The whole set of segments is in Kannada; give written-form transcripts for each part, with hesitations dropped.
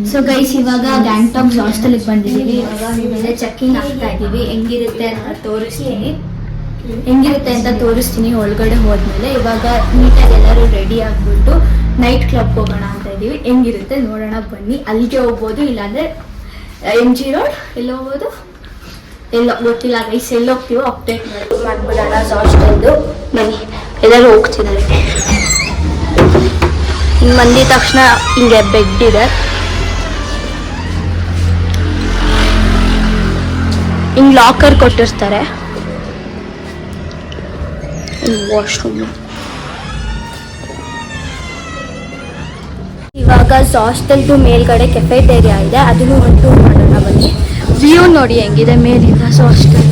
ಸೊ ಗೈಸ್, ಇವಾಗ ಗ್ಯಾಂಗ್ಟಾಕ್ ಹಾಸ್ಟೆಲ್ಗೆ ಬಂದಿದ್ದೀವಿ. ಇವಾಗ ಮೇಲೆ ಚೆಕ್ಕಿಂಗ್ ಆಗ್ತಾ ಇದ್ದೀವಿ. ಹೆಂಗಿರುತ್ತೆ ಅಂತ ತೋರಿಸ್ತೀನಿ ಒಳಗಡೆ ಹೋದ್ಮೇಲೆ. ಇವಾಗ ನೀಟಾಗಿ ಎಲ್ಲರೂ ರೆಡಿ ಆಗ್ಬಿಟ್ಟು ನೈಟ್ ಕ್ಲಬ್ ಹೋಗೋಣ ಅಂತ ಇದ್ದೀವಿ. ಹೆಂಗಿರುತ್ತೆ ನೋಡೋಣ ಬನ್ನಿ. ಅಲ್ಲಿಗೆ ಹೋಗ್ಬೋದು, ಇಲ್ಲಾಂದ್ರೆ MG ರೋಡ್ ಎಲ್ಲಿ ಹೋಗ್ಬೋದು ಎಲ್ಲೋ ಗೊತ್ತಿಲ್ಲ ಗೈಸ್. ಎಲ್ಲಿ ಹೋಗ್ತೀವೋ ಅಪ್ಡೇಟ್ ಮಾಡ್ಬಿಡೋಣ ಹಾಸ್ಟೆಲ್ದು. ಬನ್ನಿ, ಎಲ್ಲರೂ ಹೋಗ್ತಿದ್ದಾರೆ. ಹಿಂಗೆ ಬಂದಿದ ತಕ್ಷಣ ಹಿಂಗೆ ಬೆಡ್ ಇದೆ, ಹಿಂಗೆ ಲಾಕರ್ ಕೊಟ್ಟಿರ್ತಾರೆ, ವಾಶ್ರೂಮ್. ಇವಾಗ ಹಾಸ್ಟೆಲ್ದು ಮೇಲ್ಗಡೆ ಕೆಫೆಟೇರಿಯಾ ಇದೆ, ಅದನ್ನು ಒಂದು ಮಾಡೋಣ ಬನ್ನಿ. ವ್ಯೂ ನೋಡಿ ಹೆಂಗಿದೆ ಮೇಲಿಂದ ಹಾಸ್ಟೆಲ್.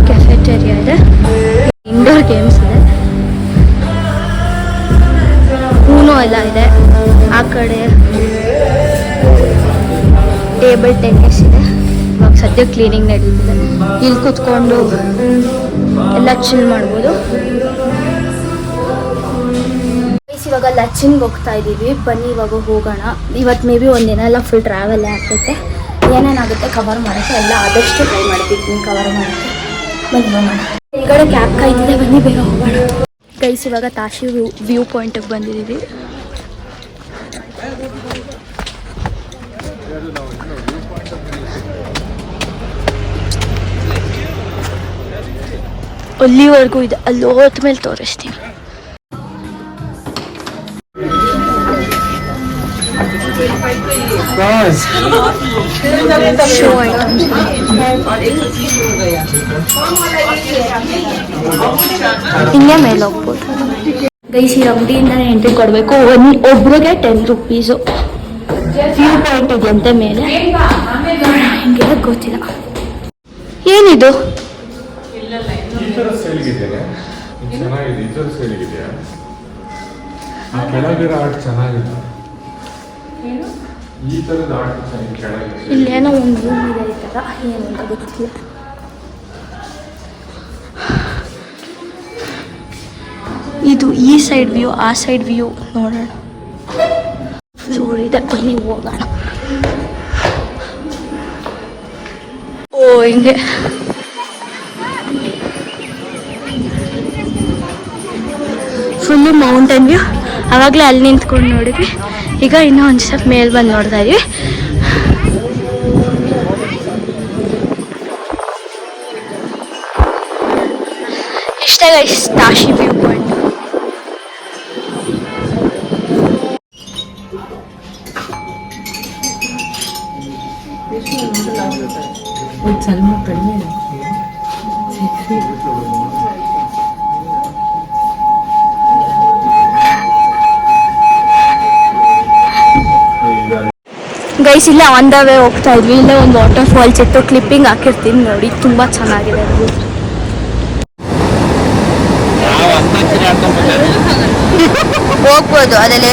ಕೆಫೆಟೇರಿಯಾ ಇದೆ, ಇಂಡೋರ್ ಗೇಮ್ಸ್ ಇದೆ, ಊನೋ ಎಲ್ಲ ಇದೆ. ಆ ಕಡೆ ಟೇಬಲ್ ಟೆನ್ನಿಸ್ ಇದೆ. ಇವಾಗ ಸದ್ಯ ಕ್ಲೀನಿಂಗ್ ನಡೀತಿದೆ. ಇಲ್ಲಿ ಕೂತ್ಕೊಂಡು ಎಲ್ಲ ಚಿಲ್ ಮಾಡ್ಬೋದು. ಇವಾಗ ಲಚ್ಚಿನ್ಗೆ ಹೋಗ್ತಾ ಇದ್ದೀವಿ. ಬನ್ನಿ ಇವಾಗ ಹೋಗೋಣ. ಇವತ್ತು ಮೇ ಬಿ ಒಂದಿನ ಎಲ್ಲ ಫುಲ್ ಟ್ರಾವೆಲ್ಲೇ ಆಗ್ತೈತೆ. ಏನೇನಾಗುತ್ತೆ ಕವರ್ ಮಾಡೋಕ್ಕೆ ಎಲ್ಲ ಆದಷ್ಟು ಟ್ರೈ ಮಾಡ್ತೀನಿ ಕವರ್ ಮಾಡೋಕ್ಕೆ. ಬನ್ನಿ ಹೋಗೋಣ. ಈಗಡೆ ಕ್ಯಾಬ್ ಕಾಯ್ತಿದೆ, ಬನ್ನಿ ಬೇಗ ಹೋಗೋಣ. ಗೈಸ್, ಇವಾಗ ತಾಶಿ ವ್ಯೂ ಪಾಯಿಂಟಿಗೆ ಬಂದಿದ್ದೀವಿ. ಅಲ್ಲಿವರೆಗೂ ಇದೆ, ಅಲ್ಲಿ ಹೋದ ಮೇಲೆ ತೋರಿಸ್ತೀನಿ. ಹಿಂಗೆ ಮೇಲೆ ಹೋಗ್ಬೋದು. ಗೈಸ್, ಈ ಅಂಗಡಿಯಿಂದಾನೆ ಎಂಟ್ರಿ ಕೊಡಬೇಕು. ಒಬ್ರಿಗೆ 10 ರೂಪೀಸು. ವ್ಯೂ ಪಾಯಿಂಟ್ ಇದೆಯಂತೆ ಮೇಲೆ. ಹಿಂಗೆ ಗೊತ್ತಿಲ್ಲ ಏನಿದು. ಇಲ್ಲೇನೋ ಒಂದು ರೂಮ್ ಇದೆ, ಈ ಥರ ಏನು ಅಂತ ಗೊತ್ತಿಲ್ಲ. ಇದು ಈ ಸೈಡ್ ವ್ಯೂ, ಆ ಸೈಡ್ ವ್ಯೂ ನೋಡೋಣ. ಫ್ಲೋರ್ ಇದೆ, ಬನ್ನಿ ಹೋಗೋಣ. ಓ ಹಿಂಗೆ ಫುಲ್ಲು ಮೌಂಟೇನ್ ವ್ಯೂ. ಆವಾಗಲೇ ಅಲ್ಲಿ ನಿಂತ್ಕೊಂಡು ನೋಡಿದ್ವಿ. ಈಗ ಇನ್ನೂ ಒಂದು ಸ್ಟೆಪ್ ಮೇಲೆ ಬಂದು ನೋಡ್ತಾ ಇದೀವಿ. ಇಷ್ಟೇ guys Tashi view point. Guys, ಇಲ್ಲೇ ಆನ್ ದ ವೇ ಹೋಗ್ತಾ ಇದ್ವಿ. ಇಲ್ಲೇ ಒಂದು ವಾಟರ್ ಫಾಲ್ಸ್ ಇತ್ತು, ಕ್ಲಿಪ್ಪಿಂಗ್ ಹಾಕಿರ್ತೀನಿ ನೋಡಿ, ತುಂಬ ಚೆನ್ನಾಗಿದೆ. ಹೋಗ್ಬೋದು ಅದೆಲ್ಲ.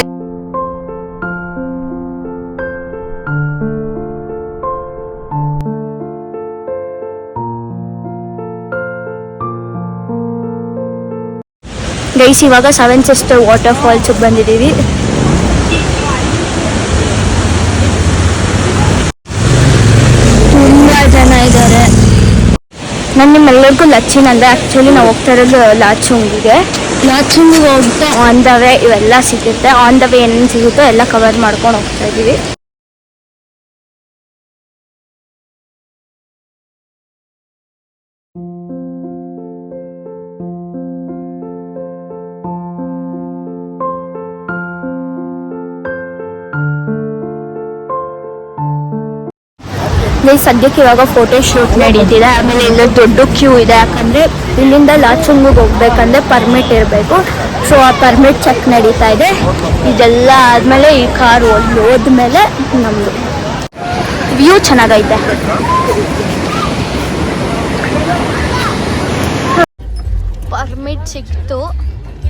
ಗೈಸ್, ಇವಾಗ 7 ಸಿಸ್ಟರ್ ವಾಟರ್ ಫಾಲ್ಸ್ ಬಂದಿದ್ದೀವಿ. ತುಂಬಾ ಜನ ಇದ್ದಾರೆ. ನಾನು ನಿಮ್ಮೆಲ್ಲರಿಗೂ ಲಚ್ಚಿನ್ ಅಂದರೆ ಆ್ಯಕ್ಚುಲಿ ನಾವು ಹೋಗ್ತಾ ಇರೋದು ಲಾಚುಂಗಿಗೆ ಹೋಗ್ತಾ ಆನ್ ದ ವೇ ಇವೆಲ್ಲ ಸಿಗುತ್ತೆ. ಆನ್ ದ ವೇ ಏನೇನು ಸಿಗುತ್ತೋ ಎಲ್ಲ ಕವರ್ ಮಾಡ್ಕೊಂಡು ಹೋಗ್ತಾ ಇದ್ದೀವಿ. ಸದ್ಯಕ್ಕೆ ಇವಾಗ ಫೋಟೋ ಶೂಟ್ ನಡೀತಿದೆ. ಆಮೇಲೆ ಎಲ್ಲ ದೊಡ್ಡ ಕ್ಯೂ ಇದೆ, ಯಾಕಂದರೆ ಇಲ್ಲಿಂದ ಲಾಚುಂಗಿಗೆ ಹೋಗ್ಬೇಕಂದ್ರೆ ಪರ್ಮಿಟ್ ಇರಬೇಕು. ಸೊ ಆ ಪರ್ಮಿಟ್ ಚೆಕ್ ನಡೀತಾ ಇದೆ. ಇದೆಲ್ಲ ಆದಮೇಲೆ ಈ ಕಾರ್ ಹೋದ್ಮೇಲೆ ನಮ್ಮದು ವ್ಯೂ ಚೆನ್ನಾಗೈತೆ. ಪರ್ಮಿಟ್ ಸಿಕ್ತು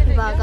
ಇವಾಗ.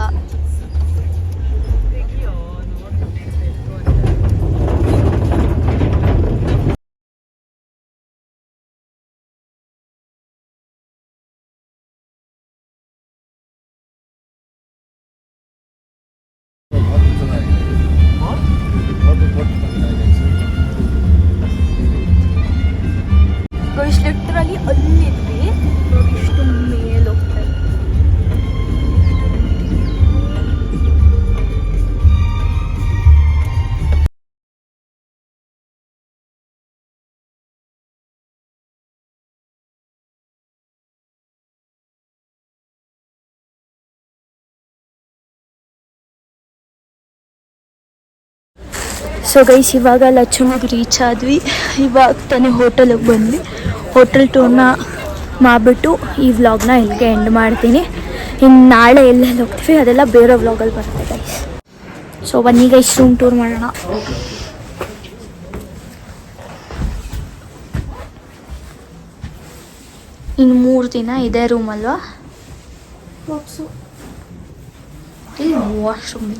ಸೊ ಗೈಸ್ ಇವಾಗ ಲಚ್ಚುಮಾಗಿ ರೀಚ್ ಆದ್ವಿ. ಇವಾಗ ತಾನೇ ಹೋಟೆಲಿಗೆ ಬಂದ್ವಿ. ಹೋಟೆಲ್ ಟೂರ್ನ ಮಾಡಿಬಿಟ್ಟು ಈ ವ್ಲಾಗ್ನ ಇಲ್ಲಿಗೆ ಎಂಡ್ ಮಾಡ್ತೀನಿ. ಇನ್ನು ನಾಳೆ ಎಲ್ಲೆಲ್ಲಿ ಹೋಗ್ತೀವಿ ಅದೆಲ್ಲ ಬೇರೆ ವ್ಲಾಗಲ್ಲಿ ಬರುತ್ತೆ ಗೈಸ್. ಸೊ ಬನ್ನಿ ಗೈಸ್ ರೂಮ್ ಟೂರ್ ಮಾಡೋಣ. ಇನ್ನು 3 ದಿನ ಇದೇ ರೂಮ್ ಅಲ್ವಾ? ಇಲ್ಲಿ ವಾಶ್ರೂಮ್